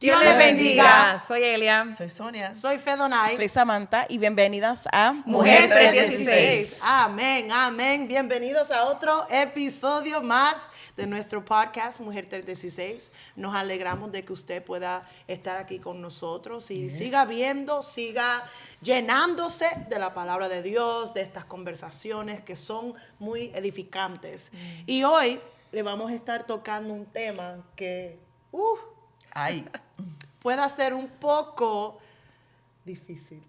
Dios les bendiga. Soy Elia. Soy Sonia. Soy Fedonay. Soy Samantha y bienvenidas a Mujer 316. Amén, amén. Bienvenidos a otro episodio más de nuestro podcast Mujer 316. Nos alegramos de que usted pueda estar aquí con nosotros y siga viendo, siga llenándose de la palabra de Dios, de estas conversaciones que son muy edificantes. Y hoy le vamos a estar tocando un tema que Ay, puede ser un poco difícil.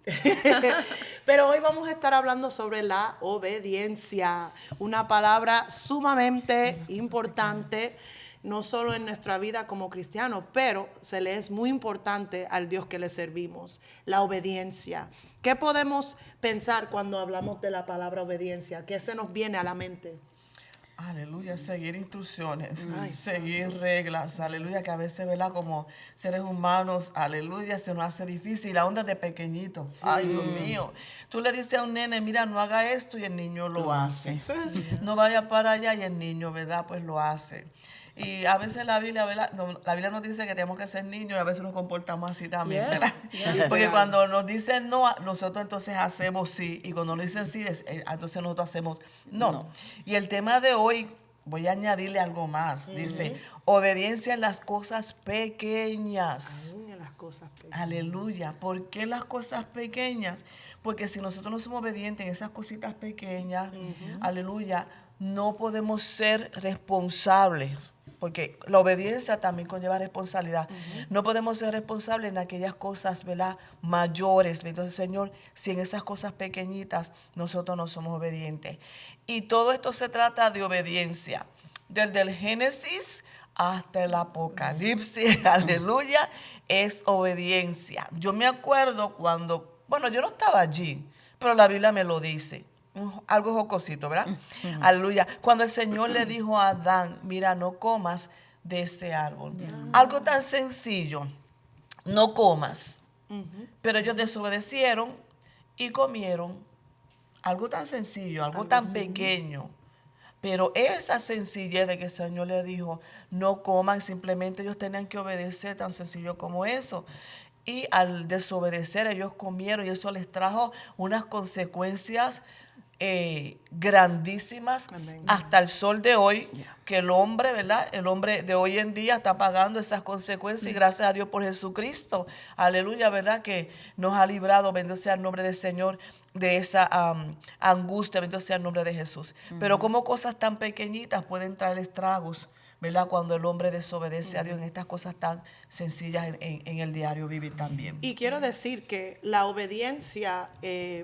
Pero hoy vamos a estar hablando sobre la obediencia, una palabra sumamente importante, no solo en nuestra vida como cristianos, pero se le es muy importante al Dios que le servimos, la obediencia. ¿Qué podemos pensar cuando hablamos de la palabra obediencia? ¿Qué se nos viene a la mente? aleluya, seguir instrucciones, Ay, seguir reglas, aleluya, que a veces, ¿verdad? Como seres humanos, aleluya, se nos hace difícil, aún desde pequeñito. Ay, Dios mío. Tú le dices a un nene, mira, no haga esto y el niño lo hace. No vaya para allá y el niño, ¿verdad? Pues lo hace. Y a veces la Biblia, ¿verdad? La Biblia nos dice que tenemos que ser niños y a veces nos comportamos así también, ¿verdad? Porque cuando nos dicen no, nosotros entonces hacemos sí. Y cuando nos dicen sí, entonces nosotros hacemos no. Y el tema de hoy, voy a añadirle algo más. Dice, obediencia en las cosas pequeñas. Aún en las cosas pequeñas. Aleluya. ¿Por qué las cosas pequeñas? Porque si nosotros no somos obedientes en esas cositas pequeñas, aleluya, no podemos ser responsables. Porque la obediencia también conlleva responsabilidad. No podemos ser responsables en aquellas cosas, ¿verdad?, mayores. Entonces, Señor, si en esas cosas pequeñitas nosotros no somos obedientes. Y todo esto se trata de obediencia. Desde el Génesis hasta el Apocalipsis, aleluya, es obediencia. Yo me acuerdo cuando, bueno, yo no estaba allí, pero la Biblia me lo dice. Algo jocosito, ¿verdad? Aleluya. Cuando el Señor le dijo a Adán, mira, no comas de ese árbol. Algo tan sencillo, no comas. Pero ellos desobedecieron y comieron. Algo tan sencillo, algo tan pequeño. Pero esa sencillez de que el Señor le dijo, no coman, simplemente ellos tenían que obedecer, tan sencillo como eso. Y al desobedecer ellos comieron y eso les trajo unas consecuencias grandísimas. Amén. Hasta el sol de hoy, que el hombre, ¿verdad? El hombre de hoy en día está pagando esas consecuencias y gracias a Dios por Jesucristo. Aleluya, ¿verdad? Que nos ha librado, bendito sea el nombre del Señor, de esa angustia, bendito sea el nombre de Jesús. Pero como cosas tan pequeñitas pueden traer estragos, ¿verdad? Cuando el hombre desobedece a Dios en estas cosas tan sencillas en el diario vivir también. Y quiero decir que la obediencia,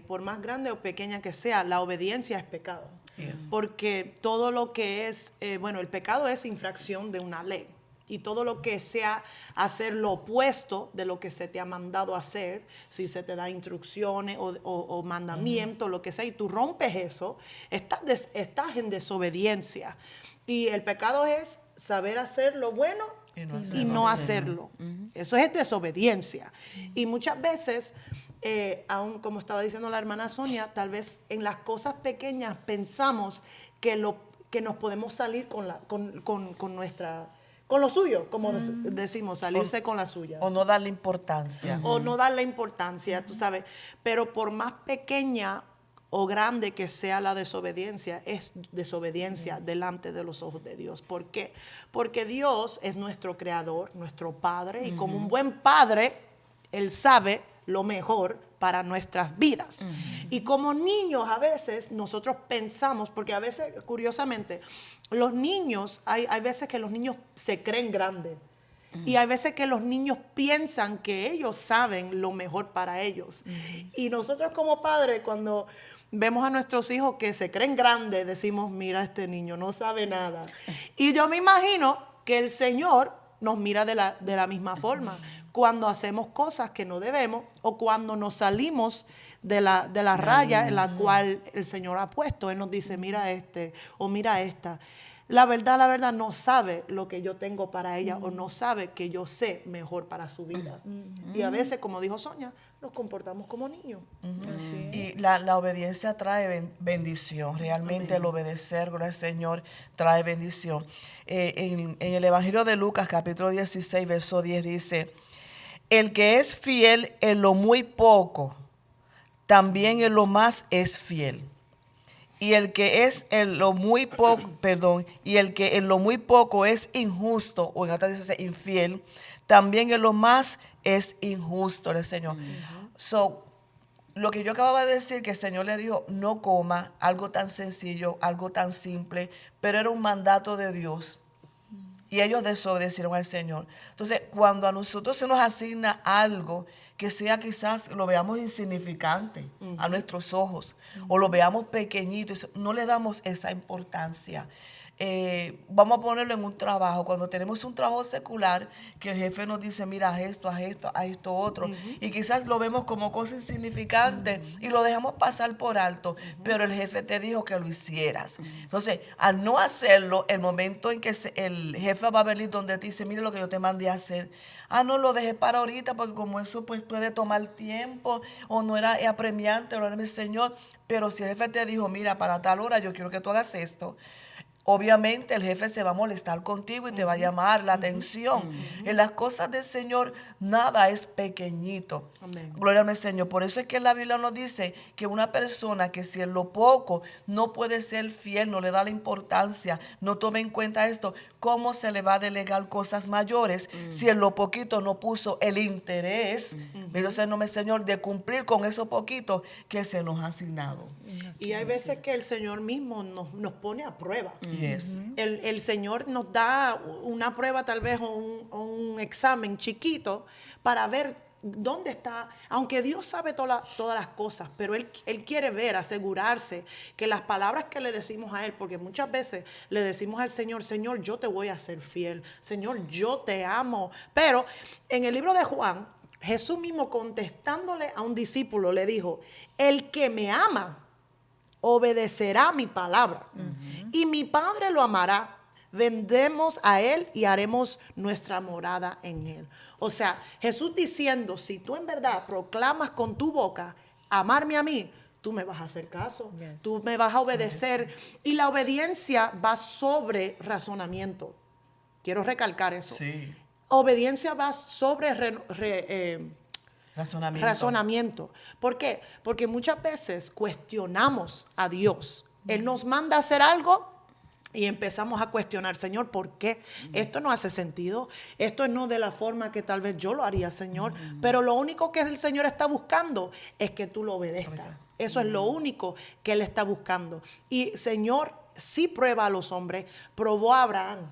por más grande o pequeña que sea, la obediencia es pecado. Yes. Porque todo lo que es, el pecado es infracción de una ley. Y todo lo que sea hacer lo opuesto de lo que se te ha mandado hacer, si se te da instrucciones o mandamientos, lo que sea, y tú rompes eso, estás en desobediencia. Y el pecado es saber hacer lo bueno y no hacerlo. Eso es desobediencia. Y muchas veces, aún como estaba diciendo la hermana Sonia, tal vez en las cosas pequeñas pensamos que nos podemos salir con lo suyo, como decimos, salirse con la suya. O no darle importancia. O no darle importancia, tú sabes. Pero por más pequeña o grande que sea la desobediencia, es desobediencia delante de los ojos de Dios. ¿Por qué? Porque Dios es nuestro creador, nuestro Padre, y como un buen padre, Él sabe lo mejor para nuestras vidas. Y como niños a veces nosotros pensamos, porque a veces, curiosamente, los niños, hay veces que los niños se creen grandes. Y hay veces que los niños piensan que ellos saben lo mejor para ellos. Y nosotros como padres, cuando vemos a nuestros hijos que se creen grandes, decimos, mira, este niño no sabe nada. Y yo me imagino que el Señor nos mira de la misma forma. Cuando hacemos cosas que no debemos o cuando nos salimos de la raya en la cual el Señor ha puesto. Él nos dice, mira este o mira esta. La verdad, no sabe lo que yo tengo para ella o no sabe que yo sé mejor para su vida. Y a veces, como dijo Sonia, nos comportamos como niños. Y la obediencia trae bendición. Realmente el obedecer, gloria al Señor, trae bendición. En el Evangelio de Lucas, capítulo 16, verso 10, dice, el que es fiel en lo muy poco, también en lo más es fiel. Y el que es en lo muy poco, y el que en lo muy poco es injusto, o en otras dice infiel, también en lo más es injusto el Señor. So, lo que yo acababa de decir, que el Señor le dijo, no coma, algo tan sencillo, algo tan simple, pero era un mandato de Dios. Y ellos desobedecieron al Señor. Entonces, cuando a nosotros se nos asigna algo que sea quizás lo veamos insignificante a nuestros ojos, o lo veamos pequeñito, no le damos esa importancia. Vamos a ponerlo en un trabajo. Cuando tenemos un trabajo secular, que el jefe nos dice, mira, haz esto, otro, y quizás lo vemos como cosa insignificante y lo dejamos pasar por alto, pero el jefe te dijo que lo hicieras. Entonces, al no hacerlo, el momento en que el jefe va a venir donde te dice, mire lo que yo te mandé a hacer, no lo dejé para ahorita porque como eso pues puede tomar tiempo, o no era apremiante, o no era mi Señor, pero si el jefe te dijo, mira, para tal hora yo quiero que tú hagas esto, obviamente el jefe se va a molestar contigo y te va a llamar la atención. En las cosas del Señor nada es pequeñito. Amén. Gloria al Señor. Por eso es que la Biblia nos dice que una persona que si en lo poco no puede ser fiel, no le da la importancia, no tome en cuenta esto, ¿cómo se le va a delegar cosas mayores si en lo poquito no puso el interés, Señor, de cumplir con eso poquito que se nos ha asignado? Y hay veces que el Señor mismo nos pone a prueba. Yes. El Señor nos da una prueba tal vez o un examen chiquito para ver dónde está, aunque Dios sabe todas las cosas, pero Él quiere ver, asegurarse que las palabras que le decimos a Él, porque muchas veces le decimos al Señor, Señor, yo te voy a ser fiel, Señor, yo te amo. Pero en el libro de Juan, Jesús mismo contestándole a un discípulo le dijo, el que me ama, obedecerá mi palabra y mi Padre lo amará. Vendremos a Él y haremos nuestra morada en Él. O sea, Jesús diciendo, si tú en verdad proclamas con tu boca amarme a mí, tú me vas a hacer caso, tú me vas a obedecer. Y la obediencia va sobre razonamiento. Quiero recalcar eso. Sí. Obediencia va sobre razonamiento. ¿Por qué? Porque muchas veces cuestionamos a Dios. Él nos manda a hacer algo y empezamos a cuestionar, Señor, ¿por qué? Esto no hace sentido. Esto no de la forma que tal vez yo lo haría, Señor. Pero lo único que el Señor está buscando es que tú lo obedezcas. Eso es lo único que Él está buscando. Y Señor, sí prueba a los hombres. Probó a Abraham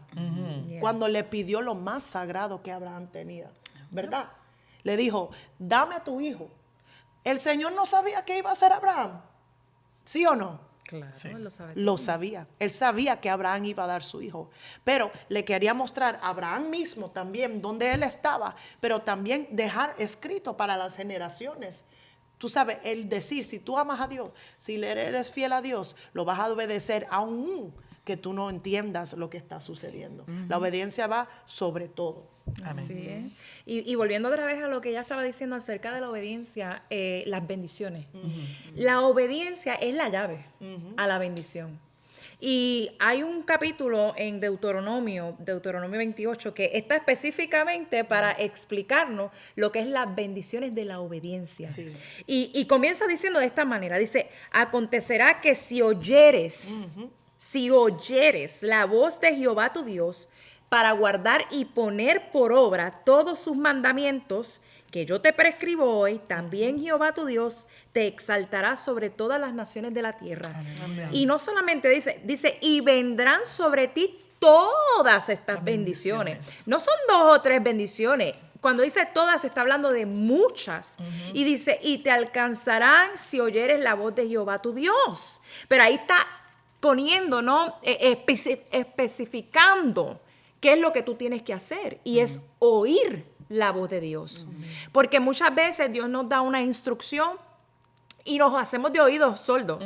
cuando le pidió lo más sagrado que Abraham tenía, ¿verdad? Le dijo, dame a tu hijo. El Señor no sabía que iba a ser Abraham. ¿Sí o no? Claro, Sí. lo sabe. Lo sabía. Él sabía que Abraham iba a dar su hijo. Pero le quería mostrar a Abraham mismo también dónde él estaba, pero también dejar escrito para las generaciones. Tú sabes, el decir, si tú amas a Dios, si le eres fiel a Dios, lo vas a obedecer aún que tú no entiendas lo que está sucediendo. La obediencia va sobre todo. Amén. Así es. Y volviendo otra vez a lo que ella estaba diciendo acerca de la obediencia, las bendiciones. La obediencia es la llave a la bendición. Y hay un capítulo en Deuteronomio 28, que está específicamente para explicarnos lo que es las bendiciones de la obediencia. Sí. Y comienza diciendo de esta manera, dice, acontecerá que si oyeres la voz de Jehová tu Dios, para guardar y poner por obra todos sus mandamientos que yo te prescribo hoy, también Jehová tu Dios te exaltará sobre todas las naciones de la tierra. Amén. Y no solamente dice, y vendrán sobre ti todas estas bendiciones. No son 2 o 3 bendiciones. Cuando dice todas, se está hablando de muchas. Y dice, y te alcanzarán si oyeres la voz de Jehová tu Dios. Pero ahí está poniendo, ¿no? Especificando qué es lo que tú tienes que hacer. Y es oír la voz de Dios. Porque muchas veces Dios nos da una instrucción y nos hacemos de oídos sordos.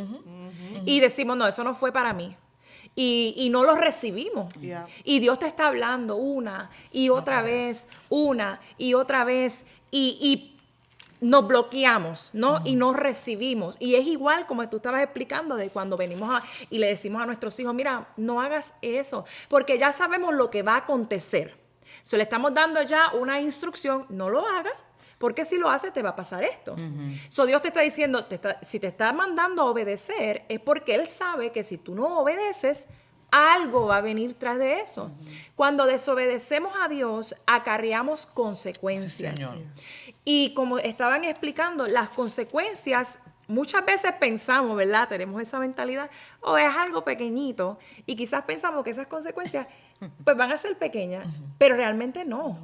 Y decimos, no, eso no fue para mí. Y no lo recibimos. Yeah. Y Dios te está hablando una y otra vez, una y otra vez. Y nos bloqueamos, ¿no? Y no recibimos. Y es igual como tú estabas explicando de cuando venimos y le decimos a nuestros hijos, mira, no hagas eso, porque ya sabemos lo que va a acontecer. So, le estamos dando ya una instrucción, no lo hagas, porque si lo haces te va a pasar esto. So, Dios te está diciendo, si te está mandando a obedecer, es porque Él sabe que si tú no obedeces, algo va a venir tras de eso. Cuando desobedecemos a Dios, acarreamos consecuencias. Sí, Señor. Y como estaban explicando, las consecuencias, muchas veces pensamos, ¿verdad? Tenemos esa mentalidad, es algo pequeñito, y quizás pensamos que esas consecuencias pues van a ser pequeñas, pero realmente no.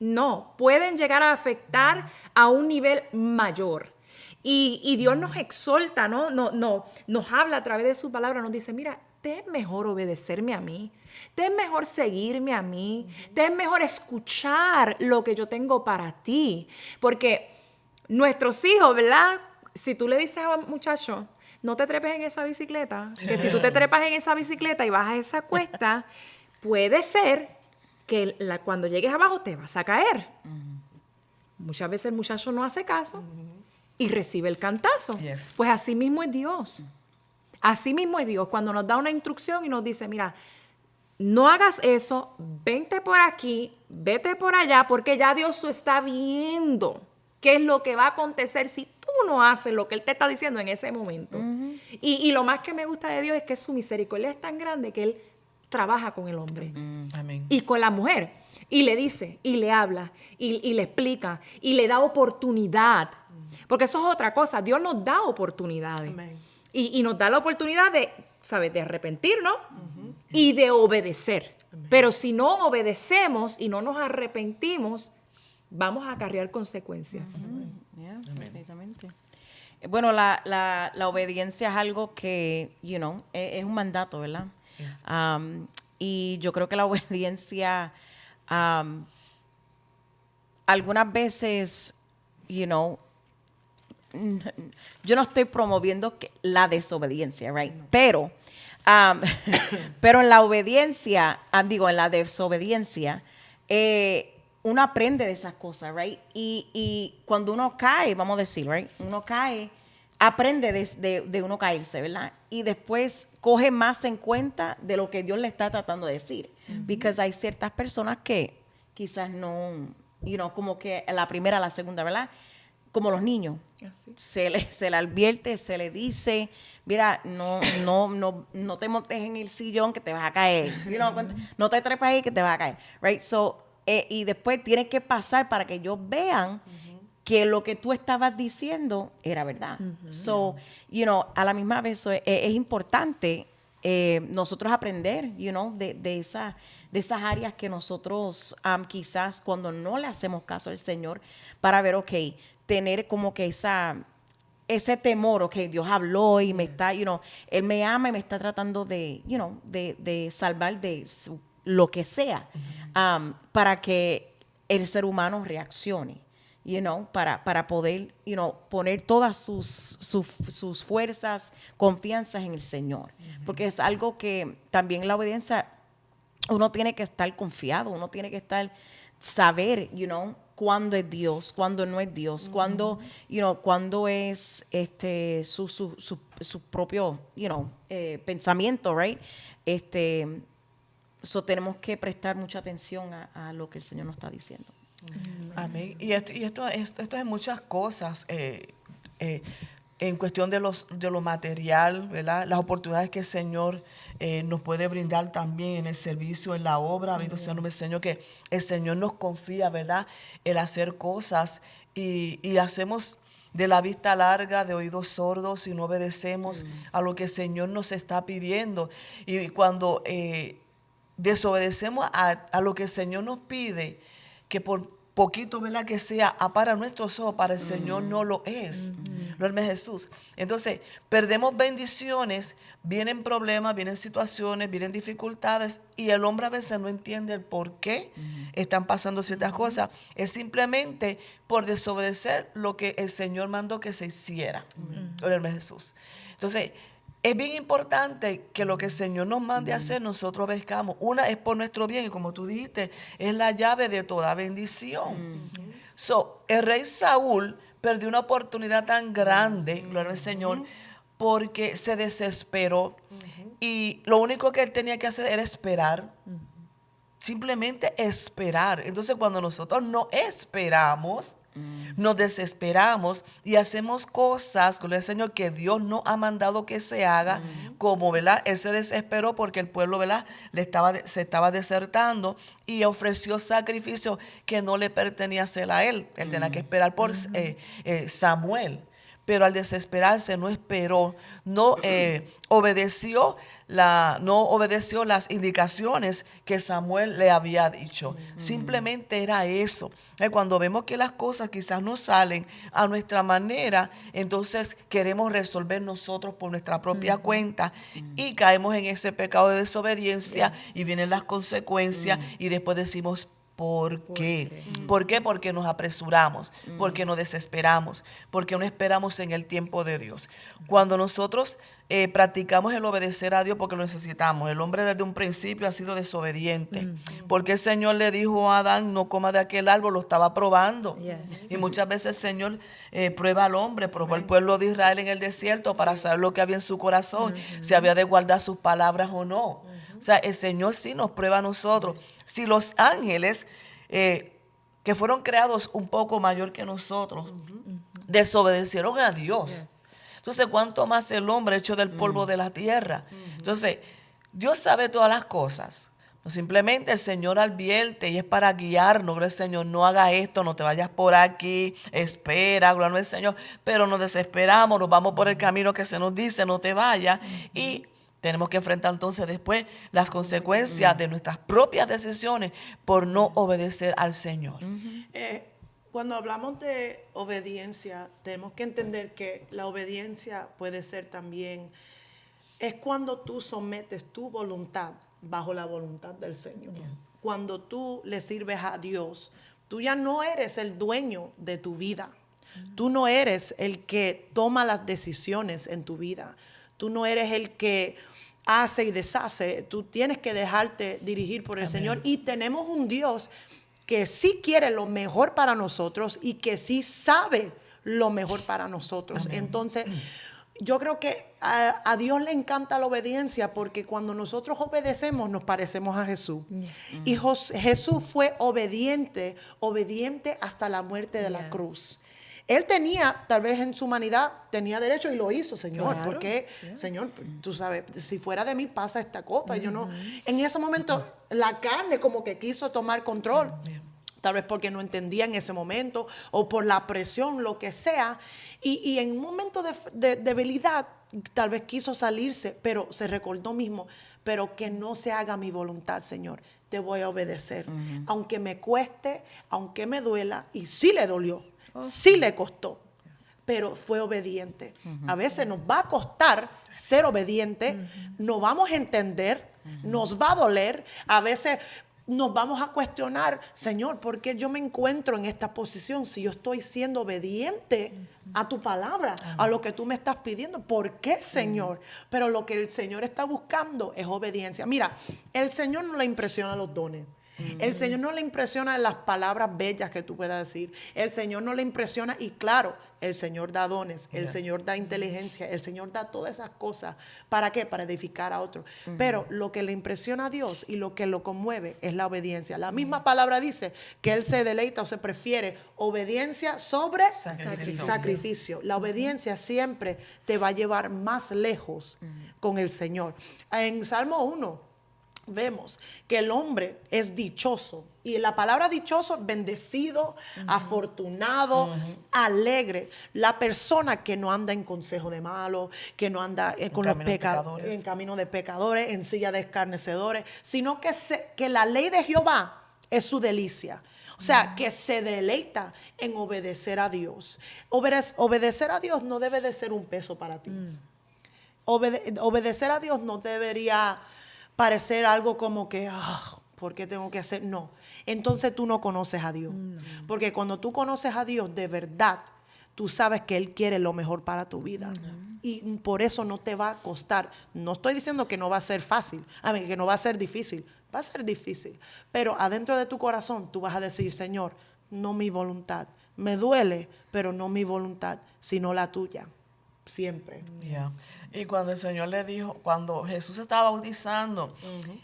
No, pueden llegar a afectar a un nivel mayor. Y Dios nos exhorta, ¿no? Nos habla a través de su palabra, nos dice, mira, te es mejor obedecerme a mí, te es mejor seguirme a mí, te es mejor escuchar lo que yo tengo para ti. Porque nuestros hijos, ¿verdad? Si tú le dices a un muchacho, no te trepes en esa bicicleta, que si tú te trepas en esa bicicleta y bajas esa cuesta, puede ser que cuando llegues abajo te vas a caer. Muchas veces el muchacho no hace caso y recibe el cantazo. Yes. Pues así mismo es Dios. Así mismo es Dios. Cuando nos da una instrucción y nos dice, mira, no hagas eso, vente por aquí, vete por allá, porque ya Dios está viendo qué es lo que va a acontecer si tú no haces lo que Él te está diciendo en ese momento. Y lo más que me gusta de Dios es que su misericordia es tan grande que Él trabaja con el hombre Amén. y con la mujer. Y le dice, y le habla, y le explica, y le da oportunidad. Porque eso es otra cosa. Dios nos da oportunidades. Amén. Y nos da la oportunidad de, ¿sabes? De arrepentirnos y de obedecer. Pero si no obedecemos y no nos arrepentimos, vamos a acarrear consecuencias. Yeah, perfectamente. Bueno, la obediencia es algo que, es un mandato, ¿verdad? Yes. Y yo creo que la obediencia, algunas veces, yo no estoy promoviendo la desobediencia, right? Pero en la obediencia, en la desobediencia, uno aprende de esas cosas, right? Y cuando uno cae, vamos a decir, right? Uno cae, aprende de uno caerse, ¿verdad? Y después coge más en cuenta de lo que Dios le está tratando de decir. Porque hay ciertas personas que quizás no, como que la primera, la segunda, ¿verdad? Como los niños. Así. Se le advierte, se le dice, mira, no te montes en el sillón que te vas a caer. No te trepes ahí que te vas a caer. Right? So, y después tienes que pasar para que ellos vean que lo que tú estabas diciendo era verdad. So, a la misma vez es importante nosotros aprender, de esas áreas que nosotros quizás cuando no le hacemos caso al Señor, para ver, tener como que ese temor, Dios habló y me está, Él me ama y me está tratando de salvar de lo que sea, para que el ser humano reaccione. Para poder, poner todas sus fuerzas, confianzas en el Señor. Porque es algo que también la obediencia, uno tiene que estar confiado, uno tiene que saber, cuándo es Dios, cuándo no es Dios, cuándo es su propio, pensamiento, right? So tenemos que prestar mucha atención a lo que el Señor nos está diciendo. Amén. Y esto es en muchas cosas, en cuestión de lo material, ¿verdad? Las oportunidades que el Señor nos puede brindar también en el servicio, en la obra. Bendito sea el nombre del Señor, que el Señor nos confía, ¿verdad? El hacer cosas y hacemos de la vista larga, de oídos sordos, y no obedecemos a lo que el Señor nos está pidiendo. Y cuando desobedecemos a lo que el Señor nos pide, que por poquito, ¿verdad?, que sea, para nuestros ojos, para el Señor no lo es. Gloria a Jesús. Entonces, perdemos bendiciones, vienen problemas, vienen situaciones, vienen dificultades, y el hombre a veces no entiende el por qué están pasando ciertas cosas. Es simplemente por desobedecer lo que el Señor mandó que se hiciera. Gloria a Jesús. Entonces, es bien importante que lo que el Señor nos mande a hacer, nosotros obedezcamos. Una es por nuestro bien, y como tú dijiste, es la llave de toda bendición. El rey Saúl perdió una oportunidad tan grande, gloria al Señor, porque se desesperó. Y lo único que él tenía que hacer era esperar. simplemente esperar. Entonces, cuando nosotros no esperamos, nos desesperamos y hacemos cosas con el Señor que Dios no ha mandado que se haga, como, ¿verdad? Él se desesperó porque el pueblo, ¿verdad? Se estaba desertando y ofreció sacrificio que no le pertenecía hacer a él. Él tenía que esperar por Samuel. Pero al desesperarse no esperó, no obedeció las indicaciones que Samuel le había dicho. Simplemente era eso. Cuando vemos que las cosas quizás no salen a nuestra manera, entonces queremos resolver nosotros por nuestra propia cuenta y caemos en ese pecado de desobediencia y vienen las consecuencias y después decimos, ¿por qué? ¿Por qué? Porque nos apresuramos, porque nos desesperamos, porque no esperamos en el tiempo de Dios. Cuando nosotros practicamos el obedecer a Dios porque lo necesitamos, el hombre desde un principio ha sido desobediente, porque el Señor le dijo a Adán, no coma de aquel árbol, lo estaba probando. Y muchas veces el Señor prueba al hombre, probó al pueblo de Israel en el desierto para saber lo que había en su corazón, si había de guardar sus palabras o no. O sea, el Señor sí nos prueba a nosotros. Si los ángeles, que fueron creados un poco mayor que nosotros, desobedecieron a Dios. Entonces, ¿cuánto más el hombre hecho del polvo de la tierra? Entonces, Dios sabe todas las cosas. Simplemente el Señor advierte y es para guiarnos. Gloria al Señor, no haga esto, no te vayas por aquí, espera, gloria al Señor. Pero nos desesperamos, nos vamos por el camino que se nos dice, no te vayas. Y tenemos que enfrentar entonces después las consecuencias de nuestras propias decisiones por no obedecer al Señor. Cuando hablamos de obediencia, tenemos que entender que la obediencia puede ser también, es cuando tú sometes tu voluntad bajo la voluntad del Señor. Cuando tú le sirves a Dios, tú ya no eres el dueño de tu vida. Tú no eres el que toma las decisiones en tu vida. Tú no eres el que hace y deshace. Tú tienes que dejarte dirigir por el Señor. Y tenemos un Dios que sí quiere lo mejor para nosotros y que sí sabe lo mejor para nosotros. Entonces, yo creo que a Dios le encanta la obediencia porque cuando nosotros obedecemos nos parecemos a Jesús. Y Jesús fue obediente hasta la muerte de la cruz. Él tenía, tal vez en su humanidad, tenía derecho y lo hizo, Señor. Claro. Porque, Señor, tú sabes, si fuera de mí pasa esta copa. Yo no, en ese momento, la carne como que quiso tomar control. Tal vez porque no entendía en ese momento o por la presión, lo que sea. Y en un momento de debilidad, tal vez quiso salirse, pero se recordó mismo, pero que no se haga mi voluntad, Señor. Te voy a obedecer. Aunque me cueste, aunque me duela, y sí le dolió. Sí le costó, pero fue obediente. A veces nos va a costar ser obediente, no vamos a entender, nos va a doler, a veces nos vamos a cuestionar, Señor, ¿por qué yo me encuentro en esta posición si yo estoy siendo obediente a tu palabra, a lo que tú me estás pidiendo? ¿Por qué, Señor? Pero lo que el Señor está buscando es obediencia. Mira, el Señor no le impresiona los dones. El Señor no le impresiona las palabras bellas que tú puedas decir. El Señor no le impresiona y claro, el Señor da dones, el Señor da inteligencia, el Señor da todas esas cosas. ¿Para qué? Para edificar a otros. Pero lo que le impresiona a Dios y lo que lo conmueve es la obediencia. La misma palabra dice que Él se deleita o se prefiere obediencia sobre sacrificio. La obediencia siempre te va a llevar más lejos con el Señor. En Salmo 1 vemos que el hombre es dichoso. Y la palabra dichoso, bendecido, afortunado, alegre. La persona que no anda en consejo de malos, que no anda con los pecadores, en camino de pecadores, en silla de escarnecedores, sino que la ley de Jehová es su delicia. O sea, que se deleita en obedecer a Dios. Obedecer a Dios no debe de ser un peso para ti. Obedecer a Dios no debería parecer algo como que, ¿por qué tengo que hacer? No. Entonces tú no conoces a Dios. Porque cuando tú conoces a Dios de verdad, tú sabes que Él quiere lo mejor para tu vida. Y por eso no te va a costar. No estoy diciendo que no va a ser fácil, que no va a ser difícil. Va a ser difícil. Pero adentro de tu corazón tú vas a decir, Señor, no mi voluntad. Me duele, pero no mi voluntad, sino la tuya. siempre. Yeah. Y cuando el Señor le dijo, cuando Jesús estaba bautizando,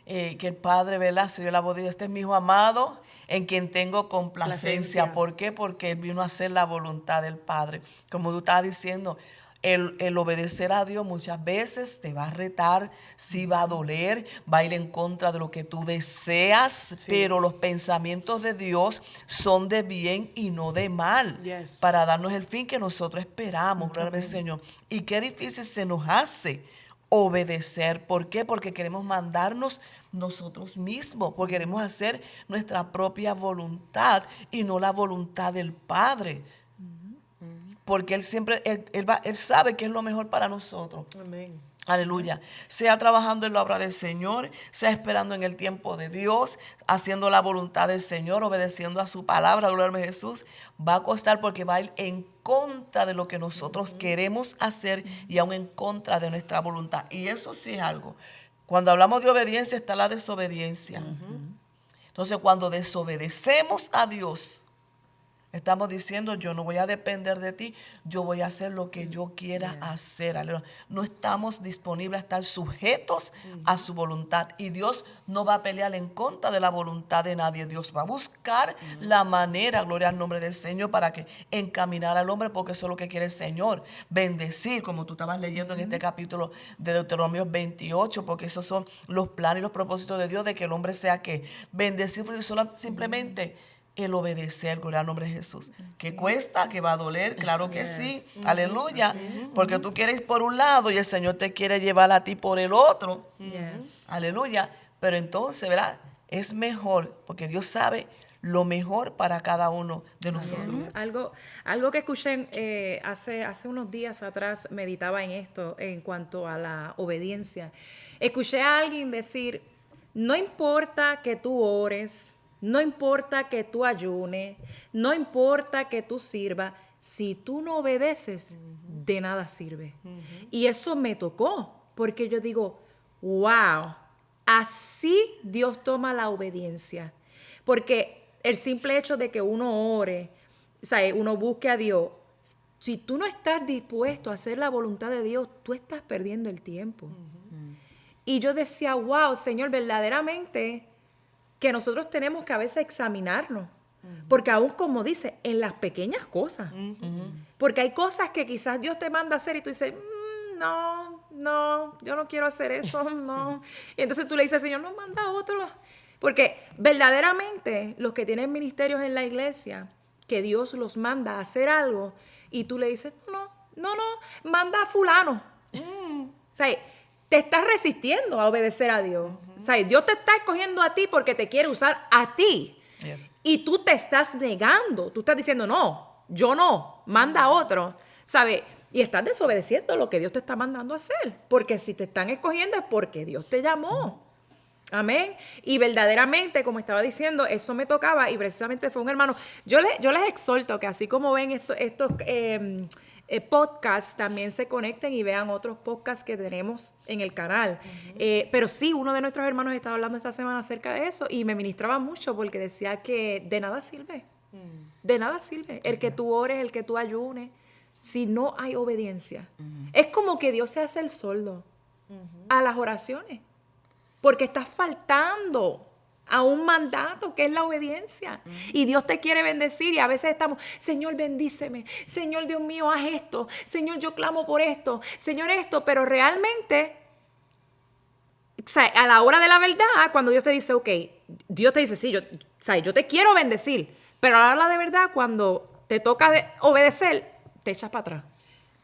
que el Padre, ¿verdad? Se dio la voz, este es mi Hijo amado, en quien tengo complacencia. Placencia. ¿Por qué? Porque Él vino a hacer la voluntad del Padre. Como tú estabas diciendo, el obedecer a Dios muchas veces te va a retar, sí va a doler, va a ir en contra de lo que tú deseas, pero los pensamientos de Dios son de bien y no de mal, Yes. para darnos el fin que nosotros esperamos, gloria al Señor. Y qué difícil se nos hace obedecer. ¿Por qué? Porque queremos mandarnos nosotros mismos, porque queremos hacer nuestra propia voluntad y no la voluntad del Padre. Porque Él siempre, Él sabe que es lo mejor para nosotros. Amén. Aleluya. Sea trabajando en la obra del Señor, sea esperando en el tiempo de Dios, haciendo la voluntad del Señor, obedeciendo a su palabra, gloria a Jesús. Va a costar porque va a ir en contra de lo que nosotros queremos hacer y aún en contra de nuestra voluntad. Y eso sí es algo. Cuando hablamos de obediencia está la desobediencia. Entonces, cuando desobedecemos a Dios, estamos diciendo, yo no voy a depender de ti, yo voy a hacer lo que yo quiera hacer. Aleluya. No estamos disponibles a estar sujetos a su voluntad. Y Dios no va a pelear en contra de la voluntad de nadie. Dios va a buscar la manera, gloria al nombre del Señor, para que encaminar al hombre, porque eso es lo que quiere el Señor. Bendecir, como tú estabas leyendo en este capítulo de Deuteronomio 28, porque esos son los planes y los propósitos de Dios, de que el hombre sea que bendecir simplemente el obedecer, gloria al nombre de Jesús. Que cuesta, que va a doler, claro que sí. Aleluya. Porque tú quieres ir por un lado y el Señor te quiere llevar a ti por el otro. Yes. Aleluya. Pero entonces, ¿verdad? Es mejor, porque Dios sabe lo mejor para cada uno de nosotros. Yes. Algo que escuché hace unos días atrás, meditaba en esto en cuanto a la obediencia. Escuché a alguien decir, no importa que tú ores, no importa que tú ayunes, no importa que tú sirvas, si tú no obedeces, de nada sirve. Y eso me tocó, porque yo digo, wow, así Dios toma la obediencia. Porque el simple hecho de que uno ore, o sea, uno busque a Dios, si tú no estás dispuesto a hacer la voluntad de Dios, tú estás perdiendo el tiempo. Y yo decía, wow, Señor, verdaderamente que nosotros tenemos que a veces examinarnos. Porque aún como dice, en las pequeñas cosas. Porque hay cosas que quizás Dios te manda a hacer y tú dices, no, yo no quiero hacer eso, no. Y entonces tú le dices, Señor, no, manda a otro. Porque verdaderamente los que tienen ministerios en la iglesia, que Dios los manda a hacer algo, y tú le dices, no, manda a fulano. O sea, te estás resistiendo a obedecer a Dios. O sea, Dios te está escogiendo a ti porque te quiere usar a ti. Yes. Y tú te estás negando. Tú estás diciendo, no, yo no, manda a otro. ¿Sabes? Y estás desobedeciendo lo que Dios te está mandando a hacer. Porque si te están escogiendo es porque Dios te llamó. Amén. Y verdaderamente, como estaba diciendo, eso me tocaba y precisamente fue un hermano. Yo les exhorto que así como ven estos podcasts, también se conecten y vean otros podcasts que tenemos en el canal. Pero sí, uno de nuestros hermanos estaba hablando esta semana acerca de eso y me ministraba mucho porque decía que de nada sirve. De nada sirve. El que tú ores, el que tú ayunes, si no hay obediencia. Es como que Dios se hace el sordo a las oraciones. Porque estás faltando a un mandato que es la obediencia. Y Dios te quiere bendecir y a veces estamos, Señor, bendíceme. Señor, Dios mío, haz esto. Señor, yo clamo por esto. Señor, esto. Pero realmente, o sea, a la hora de la verdad, cuando Dios te dice, ok, Dios te dice, sí, yo te quiero bendecir. Pero a la hora de verdad, cuando te toca obedecer, te echas para atrás.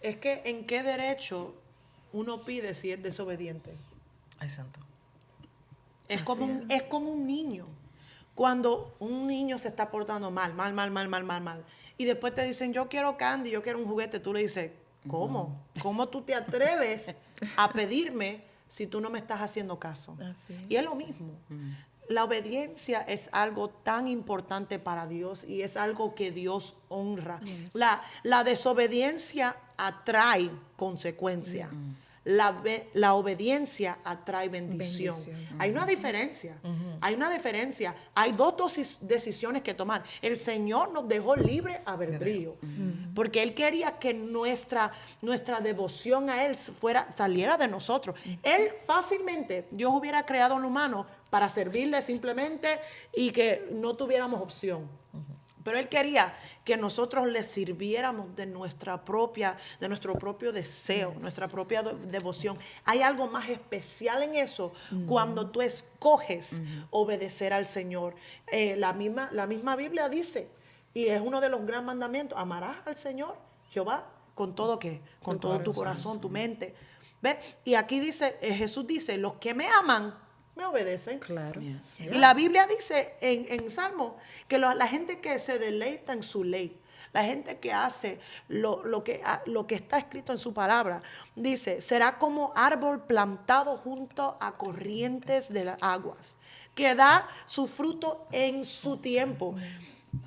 Es que, ¿en qué derecho uno pide si es desobediente? Ay, santo. Es como un niño. Cuando un niño se está portando mal, y después te dicen, yo quiero candy, yo quiero un juguete, tú le dices, ¿cómo? ¿Cómo tú te atreves a pedirme si tú no me estás haciendo caso? Así. Y es lo mismo. La obediencia es algo tan importante para Dios y es algo que Dios honra. Yes. La desobediencia atrae consecuencias. La obediencia atrae bendición. Hay una diferencia. Hay una diferencia. Hay dos decisiones que tomar. El Señor nos dejó libre albedrío. Porque Él quería que nuestra devoción a Él saliera de nosotros. Él fácilmente, Dios hubiera creado un humano para servirle simplemente y que no tuviéramos opción. Pero Él quería que nosotros le sirviéramos de nuestro propio deseo, nuestra propia devoción. Hay algo más especial en eso cuando tú escoges obedecer al Señor. La misma Biblia dice, y es uno de los grandes mandamientos, amarás al Señor, Jehová, con todo ¿qué? Con todo tu corazón, tu mente. ¿Ve? Y aquí dice, Jesús dice, los que me aman, me obedecen. Claro. Y la Biblia dice en Salmo que la gente que se deleita en su ley, la gente que hace lo que está escrito en su palabra, dice, será como árbol plantado junto a corrientes de las aguas, que da su fruto en su tiempo.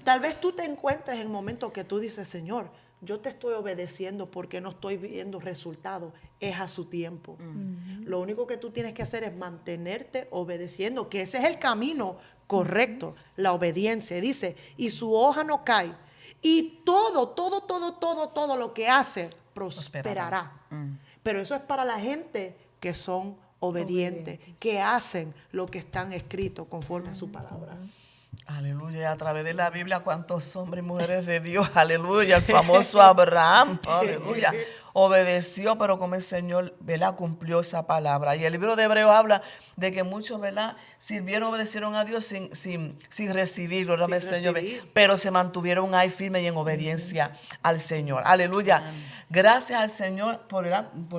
Tal vez tú te encuentres en momentos que tú dices, Señor, yo te estoy obedeciendo porque no estoy viendo resultados, es a su tiempo. Lo único que tú tienes que hacer es mantenerte obedeciendo, que ese es el camino correcto, la obediencia. Dice, y su hoja no cae, y todo lo que hace prosperará. Pero eso es para la gente que son obedientes, que hacen lo que están escritos conforme a su palabra. Aleluya, a través de la Biblia, cuántos hombres y mujeres de Dios, aleluya, el famoso Abraham, aleluya, obedeció, pero como el Señor, ¿verdad?, cumplió esa palabra. Y el libro de Hebreos habla de que muchos, ¿verdad?, obedecieron a Dios sin recibirlo, ¿no? Señor, pero se mantuvieron ahí firmes y en obediencia al Señor. Aleluya. Gracias al Señor por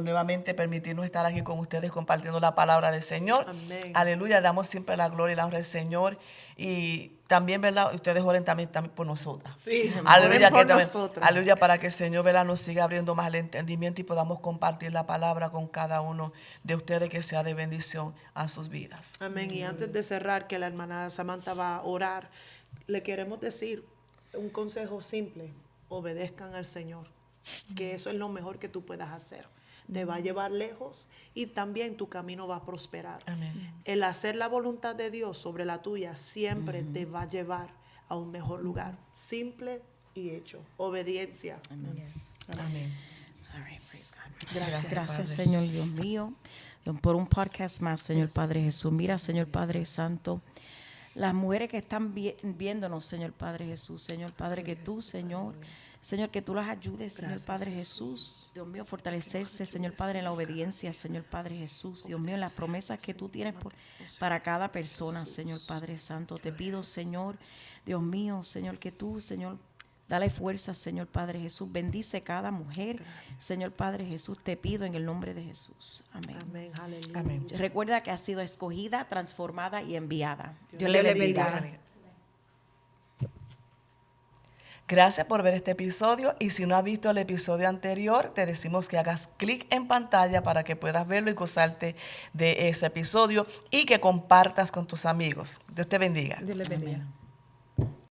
nuevamente permitirnos estar aquí con ustedes compartiendo la palabra del Señor. Amén. Aleluya, damos siempre la gloria y la honra al Señor. Y también, ¿verdad?, ustedes oren también por nosotras. Sí, aleluya, oren por nosotras. aleluya, para que el Señor, ¿verdad?, nos siga abriendo más el entendimiento y podamos compartir la palabra con cada uno de ustedes, que sea de bendición a sus vidas. Amén. Y antes de cerrar, que la hermana Samantha va a orar, le queremos decir un consejo simple: obedezcan al Señor, que eso es lo mejor que tú puedas hacer. Te va a llevar lejos y también tu camino va a prosperar. Amén. El hacer la voluntad de Dios sobre la tuya siempre te va a llevar a un mejor lugar. Simple y hecho. Obediencia. Amén. All right, praise God. Gracias, Gracias, Padre. Señor Dios mío, por un podcast más, Señor Padre Jesús. Mira, Señor Padre Santo, las mujeres que están viéndonos, Señor Padre Jesús, Señor Padre, que tú, Señor, que tú las ayudes, Señor Padre Jesús. Dios mío, fortalecerse, Señor Padre, en la obediencia, Señor Padre Jesús. Dios mío, en las promesas que tú tienes para cada persona, Señor Padre Santo. Te pido, Señor, Dios mío, Señor, que tú, Señor, dale fuerza, Señor Padre Jesús. Bendice cada mujer, Señor Padre Jesús. Te pido en el nombre de Jesús. Amén. Amén. Aleluya. Amén. Recuerda que has sido escogida, transformada y enviada. Dios le bendiga. Gracias por ver este episodio, y si no has visto el episodio anterior, te decimos que hagas clic en pantalla para que puedas verlo y gozarte de ese episodio, y que compartas con tus amigos. Dios te bendiga. Dios le bendiga.